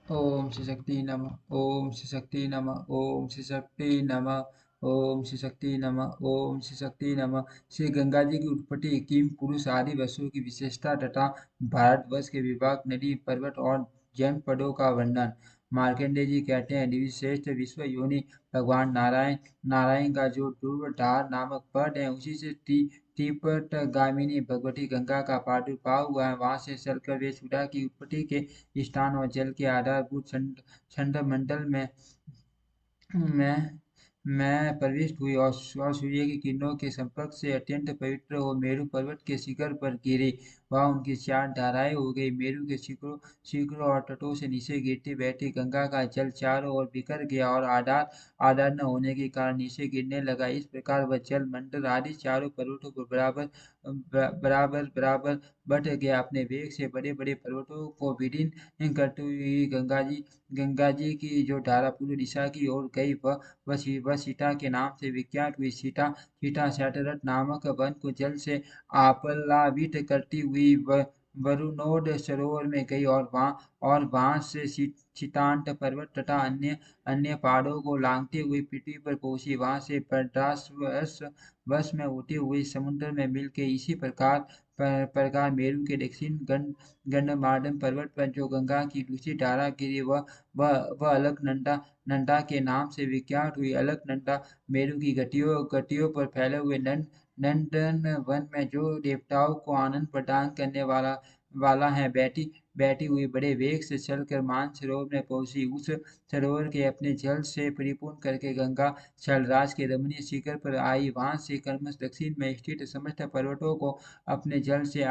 ओम श्री शक्ति नमः, ओम श्री शक्ति नमः, ओम श्री शक्ति नमः, ओम श्री शक्ति नमः, ओम श्री शक्ति नमः। श्री गंगा जी की उत्पत्ति किम पुरुष आदि वसुओं की विशेषता तथा भारतवर्ष के विभाग नदी पर्वत और जनपदों का वर्णन। मार्कंडेय जी कहते हैं, दिव्यश्रेष्ठ विश्व योनि भगवान नारायण नारायण का जो ध्रुवधार नामक पद है, उसी से त्रिपथगामिनी भगवती गंगा का प्रादुर्भाव हुआ है। वहां से चलकर वे सुधा की उत्पत्ति के स्थान और जल के आधारभूत छंडमंडल में मैं प्रविष्ट हुई और सूर्य की किरणों के संपर्क से अत्यंत पवित्र हो मेरु पर्वत के शिखर पर गिरी। वह उनकी चार धाराएं हो गई। मेरु के शिखरों शिखरों और तटों से नीचे गिरती बहती गंगा का जल चारों ओर बिखर गया और आधार आधार न होने के कारण नीचे गिरने लगा। इस प्रकार वह जल मंडल आदि चारों पर्वतों को बराबर बराबर बढ़ गया। अपने वेग से बड़े बड़े पर्वतों को विलीन करती हुई गंगा जी की जो धारा पूर्व दिशा की ओर गई, वह सीता के नाम से विख्यात हुई। सीता सीता शतरथ नामक वन को जल से आप्लावित करती हुई वरुणोद सरोवर में गई और वहां से चितांत पर्वत तथा अन्य अन्य पहाड़ों को लांघते हुए पृथ्वी पर पहुंची। वहां से प्रकाश वश में होते हुए समुद्र में मिल गई। इसी प्रकार मेरु के दक्षिण गंडमार्दन पर्वत पर जो गंगा की दूसरी धारा गिरी, वह अलकनंदा के नाम से विख्यात हुई। अलकनंदा मेरु की घाटियों पर फैले हुए नंदन वन में जो देवताओं को आनंद प्रदान करने वाला है। बैठी बैठी हुई बड़े वेग से चलकर मानसरोवर में पहुंची। उस सरोवर के अपने जल से परिपूर्ण करके गंगा शैलराज के रमणीय शिखर पर आई। वहां से क्रमश दक्षिण में स्थित समस्त पर्वतों को अपने जल से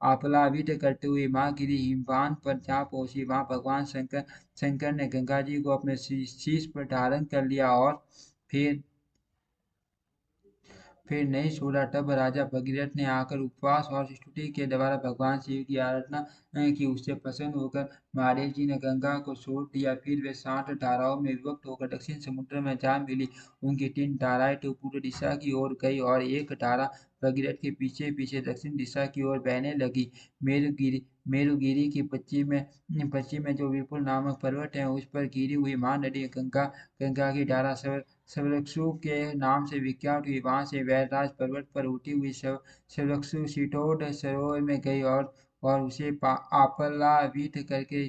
आप्लावित करते हुए माँ गिरी हिमवान पर जा पहुंची। वहां भगवान शंकर ने गंगा जी को अपने शीश पर धारण कर लिया और फिर फिर नहीं छोड़ा। तब राजा भगीरथ ने आकर उपवास और स्तुति के द्वारा भगवान शिव की आराधना की। उससे प्रसन्न होकर महादेव जी ने गंगा को छोड़ दिया। फिर वे 7 धाराओं में विभक्त होकर दक्षिण समुद्र में जा मिली। उनकी 3 धाराएं तो पूर्व दिशा की ओर गई और एक धारा भगीरथ के पीछे पीछे दक्षिण दिशा की ओर बहने लगी। मेरुगिरी की पश्चिम में जो विपुल नामक पर्वत है, उस पर गिरी हुई महानदी गंगा गंगा की धारा शैलक्षु के नाम से विख्यात हुई। वहां से वैरराज पर्वत पर उठी हुई शैलक्षु शीतोद सरोवर में गई और उसे आप्लावित करके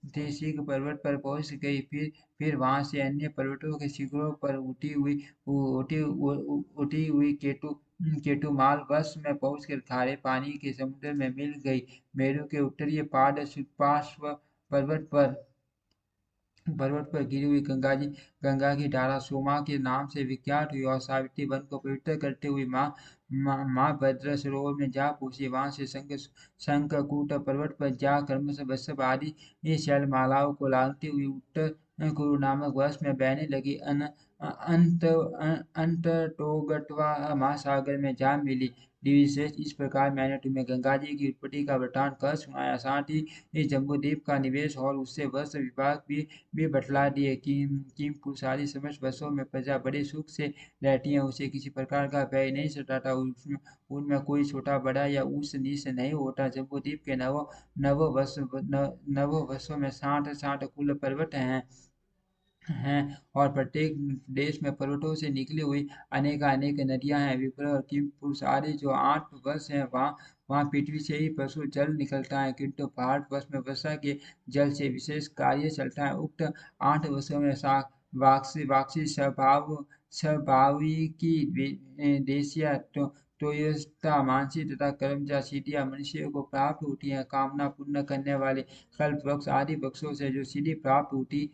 त्रिशिख पर्वत पर पहुंच गई। फिर वहां से अन्य पर्वतों के शिखरों पर उठी हुई केतुमाल वश में पहुंचकर खारे पानी के समुद्र में मिल गई। मेरु के उत्तरीय पार्श्व पर्वत पर गिरी हुई गंगा की धारा सोमा के नाम से विख्यात हुई और सावित्री वन को पवित्र करते हुए माँ भद्र सरोवर में जा पहुंची। वहां से शंखकूट पर्वत पर जा क्रमशः वृषभ आदि शैलमालाओं को लांघते हुए उत्तर कुरु नामक वर्ष में बहने लगी। अंततोगत्वा महासागर में जा मिली। दिव्यश्रेष्ठ, इस प्रकार मैंने तुम्हें गंगा जी की उत्पत्ति का वृतांत कर सुनाया। साथ ही इस जम्बूद्वीप का निवेश और उससे वर्ष विभाग भी बतला दिए। किम पुरुषारी समस्त वर्षों में प्रजा बड़े सुख से रहती है। उसे किसी प्रकार का भय नहीं सताता। उनमें कोई छोटा बड़ा या ऊंच नीच नहीं होता। जम्बूद्वीप के नव वर्षों में 60 कुल पर्वत हैं और प्रत्येक देश में पर्वतों से निकली हुई अनेक नदियां हैं। विप्र और किम आदि जो 8 वर्ष हैं, वहाँ पृथ्वी से ही प्रचुर जल निकलता है, किंतु भारतवर्ष में वर्षा के जल से विशेष कार्य चलता है। उक्त 8 वर्षों में वाक्षी स्वाभाविकी देशिया तोयस्ता मानसी तथा कर्मजा सीढ़ियाँ मनुष्य को प्राप्त होती है। कामना पूर्ण करने वाले कल्प वृक्ष आदि वृक्षों से जो सीढ़ी प्राप्त होती है,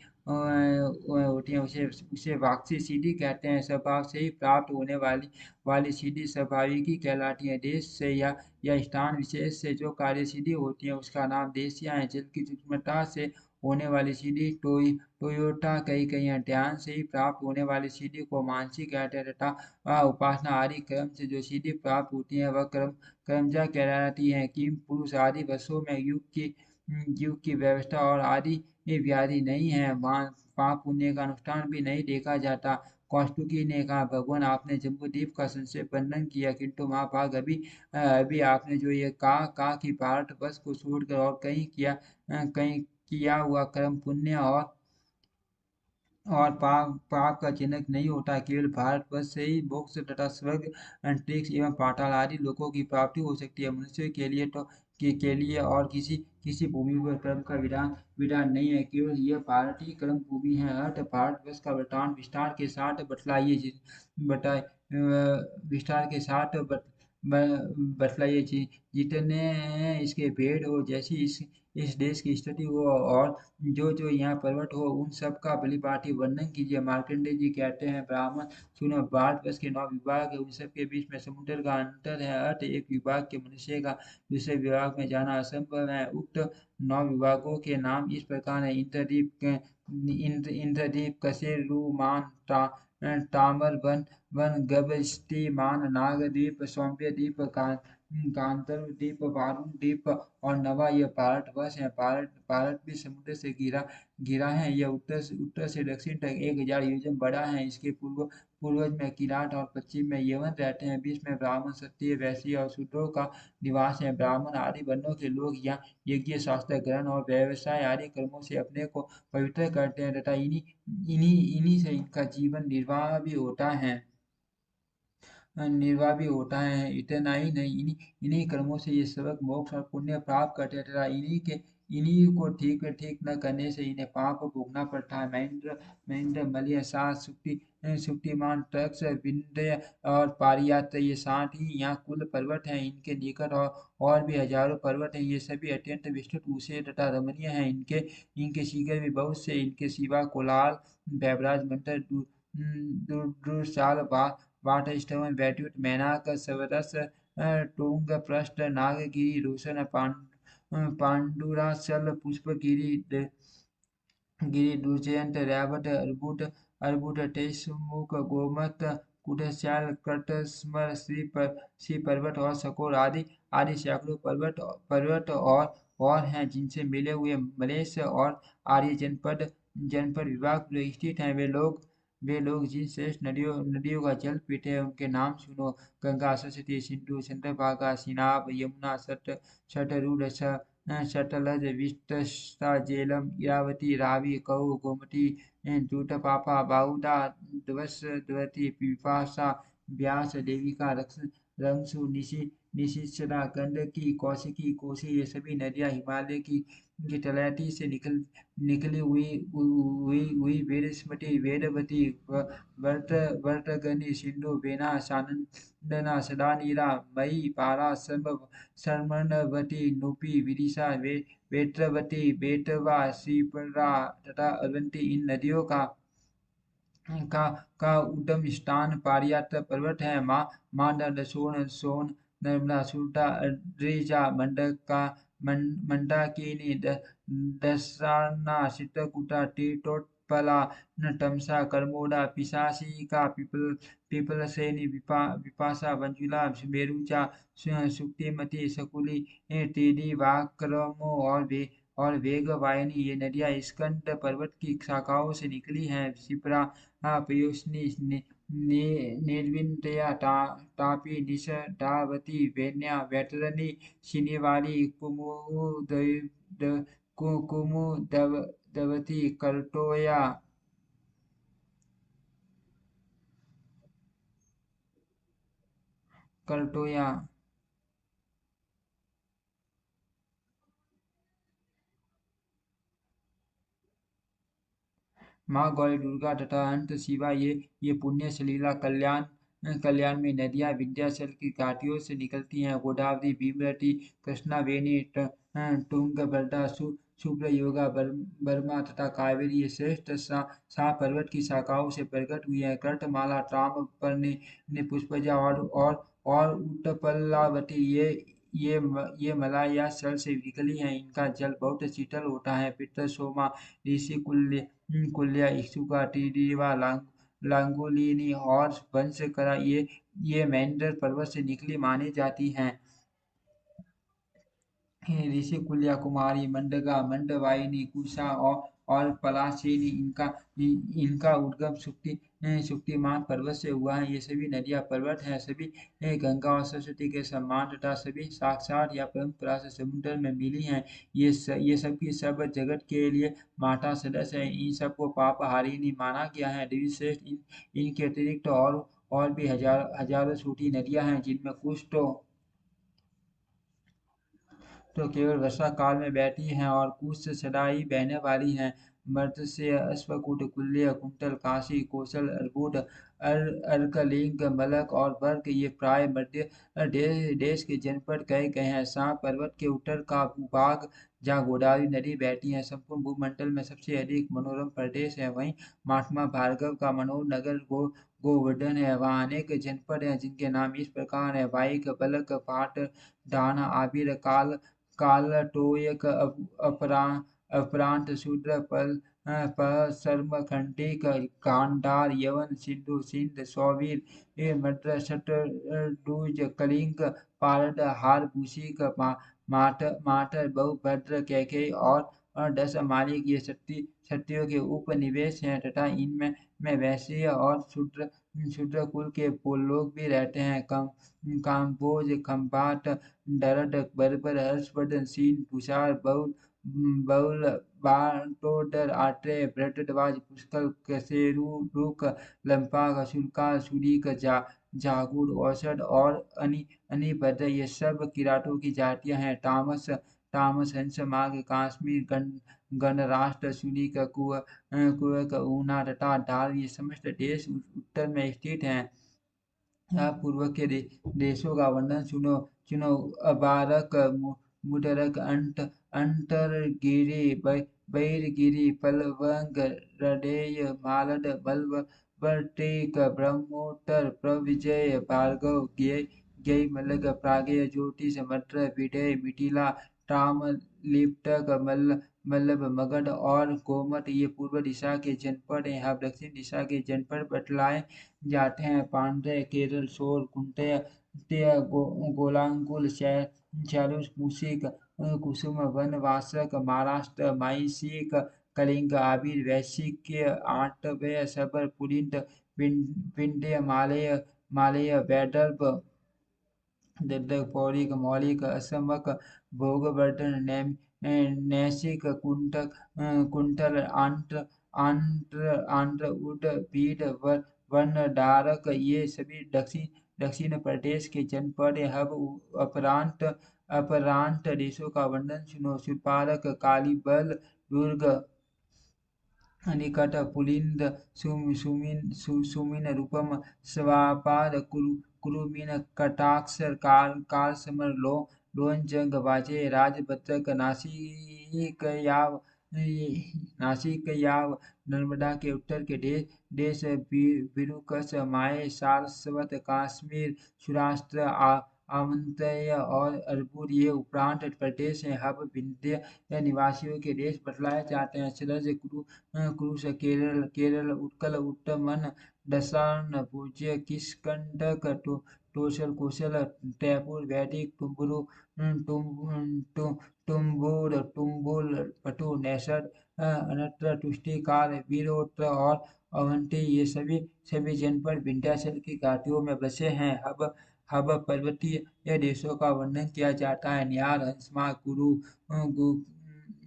उसे उसे वाक्षी सीढ़ी कहते हैं। स्वभाव से ही प्राप्त होने वाली सीढ़ी स्वाभाविकी कहलाती है। देश से या स्थान विशेष से जो कार्य सिद्धि होती है, उसका नाम देशिया है। जल की सूक्ष्मता से होने वाली सीढ़ी टोयोटा कही है। ध्यान से ही प्राप्त होने वाली सीढ़ी को मानसी कहते हैं तथा उपासना आदि क्रम से जो सीढ़ी प्राप्त होती है, वह क्रमजा कहलाती है। किम पुरुष आदि वर्षों में युग की व्यवस्था और आदि ये व्याधि नहीं है। वहाँ पाप पुण्य का अनुष्ठान भी नहीं देखा जाता। कौष्टुकी ने कहा, भगवान आपने जम्बूद्वीप का संक्षेप वर्णन किया, किंतु महाभाग अभी आपने जो ये कहा कि भारत वर्ष को छोड़कर और कहीं किया हुआ कर्म पुण्य और पाप पाप का जनक नहीं होता। केवल भारतवर्ष से ही मोक्ष तथा स्वर्ग, अंतरिक्ष एवं पाताल आदि लोकों की प्राप्ति हो सकती है। मनुष्य के लिए तो के लिए और किसी किसी भूमि पर कर्म का विधान विधान नहीं है। केवल यह भारत ही कर्म भूमि है। अतः भारतवर्ष का वृतांत विस्तार के साथ बतलाइए बताए विस्तार के साथ बतलाइए जितने इसके भेद हो, जैसी इस देश की स्थिति हो, और जो जो यहाँ प्रकट हो, उन सब का भलीभांति वर्णन कीजिए। मार्कंडेय जी कहते हैं, ब्राह्मण सुनो, भारतवर्ष के 9 विभाग है, उन सब के बीच में समुद्र का अंतर है। अतः एक विभाग के मनुष्य का दूसरे विभाग में जाना असंभव है। उक्त 9 विभागों के नाम इस प्रकार है: इंद्रदीप, कसेर, रू, मान, तामर, वन, गभस्ती, मान, नागद्वीप, सौम्यद्वीप, गांधर्व द्वीप, वारुण द्वीप और नवा। यह भारतवर्ष है। भारत भी समुद्र से घिरा घिरा है। यह उत्तर से दक्षिण तक 1000 योजन बड़ा है। इसके पूर्वज में किरात और पश्चिम में यवन रहते हैं। बीच में ब्राह्मण, क्षत्रिय, वैश्य और शूद्रों का निवास है। ब्राह्मण आदि वर्णों के लोग यहाँ यज्ञ, शास्त्र ग्रहण और व्यवसाय आदि कर्मों से अपने को पवित्र करते हैं तथा इन्हीं इन्हीं इन्हीं से इनका जीवन निर्वाह भी होता है। इतना ही नहीं, इन्हीं इन्हीं कर्मों से ये स्वर्ग, मोक्ष और पुण्य प्राप्त करते हैं तथा इन्हीं को ठीक ठीक न करने से इन्हें पाप भोगना पड़ता है। महेंद्र, मलय, सात, सुक्तिमान, तक्ष, विंध्य और पारियात, ये 60 ही यहाँ कुल पर्वत हैं। इनके निकट और भी हजारों पर्वत हैं। ये सभी अत्यंत विस्तृत, ऊंचे तथा रमणीय हैं। इनके इनके शिखर भी बहुत से। इनके सिवा कोलार, बैबराज, मंडल, दुर्शाल, वाटस्थवन, वैद्युत, मैनाक, सवरस, टुंग, पृष्ठ, नागगिरी, रोशन, पांडुराचल, पुष्पगिरी, गिरी, दुर्जयंत, रैवत, अर्बुद, टेसमुख, गोमत, कुटस्याल, कटस्मर, श्री पर्वत और सकोर आदि आदि सैकड़ों पर्वत और हैं, जिनसे मिले हुए मलेश और आर्य जनपद जनपद विभाग स्थित हैं। वे लोग जिन श्रेष्ठ नदियों का जल पीते हैं, उनके नाम सुनो: गंगा, सरस्वती, सिंधु, चंद्रभागा, सिनाब, यमुना, सतलज, सतलज, वितस्ता, झेलम, इरावती, रावी, कऊ, गोमती, दूधपापा, बाहुदा, द्वती, पिपासा, व्यास, देविका, रंगसू, निशिस्ता, गंडकी, कौशिकी, कोसी, ये सभी नदियां हिमालय की तलहटी से निकली हुई वेदस्मृति, वेदवती, वर्तगनी, सिंधु, बेना, सानंदना, सदानीरा, मई, पारा, सर्मणवती, नुपी, विदिशा, वेत्रवती, बेतवा, श्रीपरा तथा अवंती, इन नदियों का उद्गम स्थान पारियात पर्वत है। मांडर, सोन, नर्मदा, सुरता, अद्रिजा, मंदाकिनी, दशाना, चित्रकूटा, टीटोत्पला, तमसा, कर्मोदा, पिशाचिका, पिपलसेनी, विपाशा, मंजुला, मेरुचा, सुक्तिमती, शकुली, टीडी, वाक्रमो और वेगवाहिनी, ये नदियां स्कंद पर्वत की शाखाओं से निकली हैं। शिप्रा, पयोस्नी, निर्विंदया, तापी, निषदावती, वेण्या, वैतरणी, शिनीवाली, कुमुदवती, करटोया। माँ गौरी, दुर्गा तथा अनंत शिवा, ये पुण्य सलीला कल्याण में नदियां विंध्याचल की घाटियों से निकलती हैं। गोदावरी, भीमरती, कृष्णा, वेणी, तुंगभद्रा, सुब्रयोगा, बर्मा तथा कावेरी, ये श्रेष्ठ सा पर्वत की शाखाओं से प्रकट हुई है। कर्तमाला, ताम्रपर्णी, पुष्पजा और उत्पलावती, ये मलायाचल से निकली हैं। इनका जल बहुत शीतल होता है। पितर, सोमा, ऋषि कुल्या, इक्षुका, टिडिवा, लांगुलिनी और वंशकरा, ये महेंद्र पर्वत से निकली मानी जाती हैं। ऋषिकुल्या, कुमारी, मंडगा, मंडवाहिनी, कुशा और पलाशिनी, इनका उद्गम शुक्तिमान पर्वत से हुआ है। ये सभी नदियां पर्वत हैं, सभी गंगा और सरस्वती के समान तथा सभी साक्षात या परंपरा से समुद्र में मिली हैं। ये सब की सब जगत के लिए माता सदस्य है। इन सबको पापहारिणी माना गया है। देवी श्रेष्ठ, इनके अतिरिक्त और भी हजारों छोटी नदियां हैं, जिनमें कुछ तो केवल वर्षा काल में बहती हैं और कुछ सदा ही बहने वाली हैं। मत्स्य, अश्वकूट, कुल्य, कुंतल, काशी, कौशल, अर्बुद, अर्कलिंग, मलक और वर्ग ये प्राय मध्य देश के जनपद कहे गए हैं। सांप पर्वत के उत्तर का भूभाग, जहाँ गोदावरी नदी बहती है, संपूर्ण भूमंडल में सबसे अधिक मनोरम प्रदेश है। वहीं महात्मा भार्गव का मनोहर नगर गोवर्धन है। वहाँ अनेक जनपद हैं, जिनके नाम इस प्रकार है: वाइक, बलक, पाट, डान, आबिर, कालटोयक, अपरांत, शूद्र, सर्म, खंडिक, गांधार, यवन, सिंधु, सिंध, सौवीर, मद्र, शतडुज, कलिंग, पारद, हार, मूषिक, माटर, बहुभद्र, कैकेयी और 10 मालिक ये क्षत्रियों के उपनिवेश हैं तथा इनमें वैश्य और शूद्र कुल के लोग भी रहते हैं। काम्बोज, खंभात, दरद, बर्बर, हर्षवर्धन, सीन, तुषार, बउल, बउल, बाटोदर, आत्रेय, भरद्वाज, पुष्कर, कशेरुक, लंपाक, अशुल्का, शूलिक, जागुर, औसत और अनिभद्र ये सब किरातों की जातियां हैं। तामस, हंस, माघ, कश्मीर, गणराष्ट्र, शूलिक, कुवक, ऊना तथा दाल ये समस्त देश उत्तर में स्थित हैं। यहाँ पूर्व के देशों का वर्णन सुनो सुनो अबारक, मुदरक, अंतरगिरि, बैरगिरि, पलवंग, रडेय, मालद, बल्टिक, ब्रह्मोत्तर, प्रविजय, भार्गव, गेयमलग, प्रागेय, ज्योतिष, मद्र, विडय, मिथिला, ताम्रलिप्तक, मल्लभ, मगध और गोमट ये पूर्व दिशा के जनपद हैं। यहाँ दक्षिण दिशा के जनपद बतलाए जाते हैं: पांड्य, केरल, शोर, कुंटय, गोलांकुल, शैलूष, मूषिक, कुसुम, वन, वासक, महाराष्ट्र, माहिष्यक, कलिंग, आबिर, वैशिक्य, आटव्य, सबर, पुलिंद, विंध्य, मालय, वैदर्भ, दद्दक, पौरिक, मौलिक, असमक, भोगवर्धन, नैशिक, कुंटल, आंध्र, उड, बीड, वर्णधारक ये सभी दक्षिण प्रदेश के जनपद हैं। अब अपरांत देशों का वर्णन सुनो: शूरपालक, कालीबल, दुर्ग, निकट, पुलिंद, सुमिन, रूपम, स्वापाद, कुरुमिन, कटाक्ष, कारसमर, लोनजंग, वाजे, राजभद्रक, नासिक, नर्मदा के उत्तर के देश, बिरुकस, माय, सारस्वत, कश्मीर, सौराष्ट्र, आमंत्य और अर्बुद ये उपरांत प्रदेश हैं। अब विंध्य निवासियों के देश बतलाए जाते हैं: सलज, क्रूस, केरल, उत्कल, उत्तमन, दसान, भुज्य, किष्किंधक, तोसल, कौशल, तैपुर, वैदिक, तुम्बुर, पटु, नैषद, अनत्र, तुष्टिकार, वीरोत्र और अवंती ये सभी जनपद विंध्याचल की घाटियों में बसे हैं। अब पर्वतीय देशों का वर्णन किया जाता है: न्यार, हंसमा, कुरु, गु,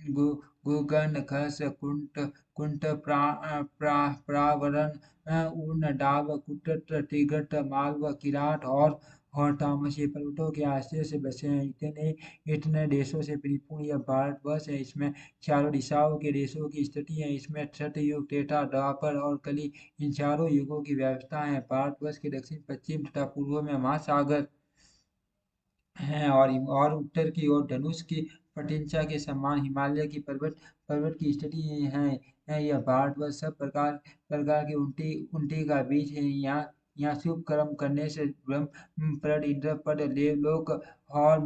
गु, गुगन, खस, कुंट, प्रावरण, ऊर्णदाब, कुटट, त्रिगट, मालव, किरात और तामस ये पर्वतों के आश्रय से बसे हैं। इतने देशों से परिपूर्ण यह भारतवर्ष है। इसमें चारों दिशाओं के देशों की स्थिति है। इसमें सतयुग, त्रेता, द्वापर और कली इन चारों युगों की व्यवस्था है। भारतवर्ष के दक्षिण, पश्चिम तथा पूर्व में महासागर हैं और उत्तर की ओर धनुष की पटिंचा के समान हिमालय की पर्वत की स्थिति है। यह भारतवर्ष सब प्रकार के उन्नति का बीज है। यहाँ शुभ कर्म करने से ब्रह्मपद, इंद्रपद, देवलोक और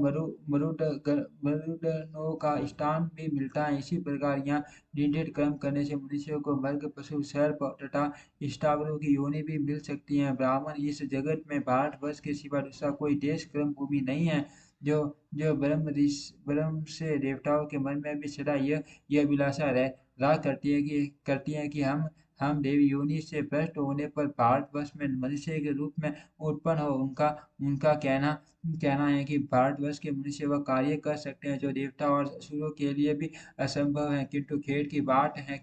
मरुदगणों का स्थान भी मिलता है। इसी प्रकार यहाँ निर्दिष्ट कर्म करने से मनुष्यों को मर्ग, पशु, सर्प तथा स्थावरों की योनि भी मिल सकती है। ब्राह्मण इस जगत में भारतवर्ष के सिवा दूसरा कोई देश कर्म भूमि नहीं है। जो जो ब्रह्म से देवताओं के मन में भी सदा यह अभिलाषा रहा करती है कि हम देवी योनि से भ्रष्ट होने पर भारतवर्ष में मनुष्य के रूप में उत्पन्न हो। उनका उनका कहना है कि भारतवर्ष के मनुष्य वह कार्य कर सकते हैं जो देवता और असुरों के लिए भी असंभव है, किंतु खेद की बात है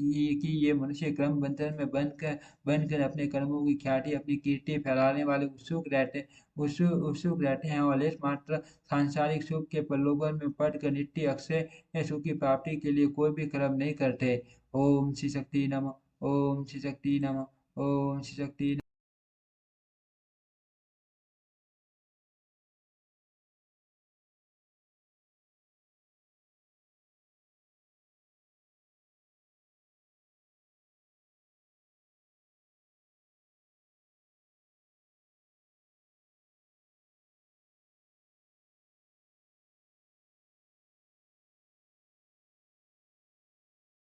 कि ये मनुष्य क्रम बंधन में बनकर अपने कर्मों की ख्याति, अपनी कीर्ति फैलाने वाले उत्सुक रहते हैं और लेश मात्र सांसारिक सुख के प्रलोभन में पड़कर नित्य अक्षय सुख की प्राप्ति के लिए कोई भी कर्म नहीं करते। ओम श्री शक्ति नमः। ओम श्री शक्ति नमः। ओम श्री शक्ति